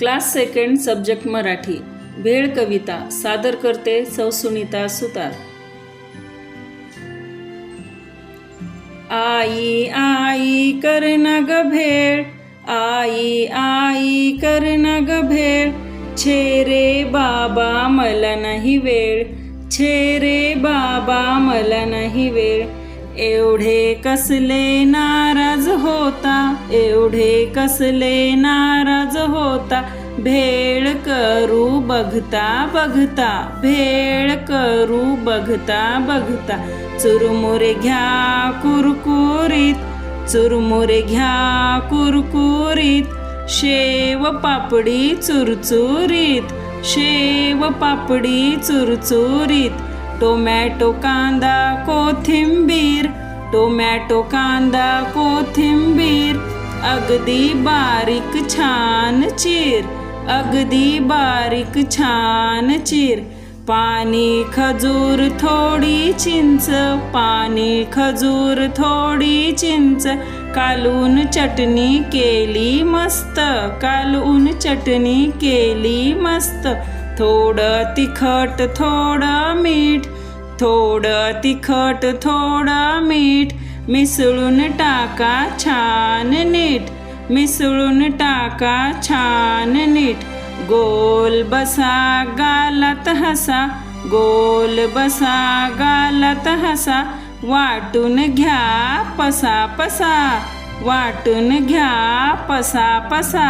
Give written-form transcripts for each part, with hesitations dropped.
Class second subject Marathi भेळ कविता सादर करते सौ सुनीता सुतार। आई आई करना ग भेळ, आई आई करना ग भेळ, छे रे बाबा मला नाही वेळ, छे रे बाबा मला नाही वेळ। एवढे कसले नाराज होता, एवढे कसले नाराज होता, भेळ करू बघता बघता, भेळ करू बघता बघता। चुरमुरे घ्या कुरकुरीत, चुरमुरे घ्या कुरकुरीत, शेव पापडी चुरचुरीत, शेव पापडी चुरचुरीत। टोमॅटो कांदा कोथिंबीर, टोमॅटो कांदा कोथिंबीर, अगदी बारीक छान चीर, अगदी बारीक छान चीर। पाणी खजूर थोडी चिंच, पाणी खजूर थोडी चिंच, कालून चटणी केली मस्त, कालून चटणी केली मस्त। थोडं तिखट थोडं मीठ, थोडं तिखट थोडं मीठ, मिसळून टाका छान नीट, मिसळून टाका छान नीट। गोल बसा गालात हसा, गोल बसा गालात हसा, वाटून घ्या पसा पसा, वाटून घ्या पसा पसा।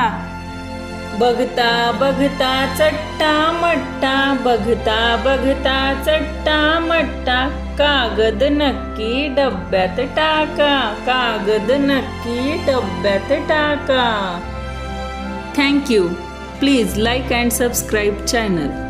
बघता बघता चट्टा मट्टा, बघता बघता चट्टा मट्टा, कागद नक्की डब्यात टाका, कागद नक्की डब्यात टाका। Thank you. Please like and subscribe channel.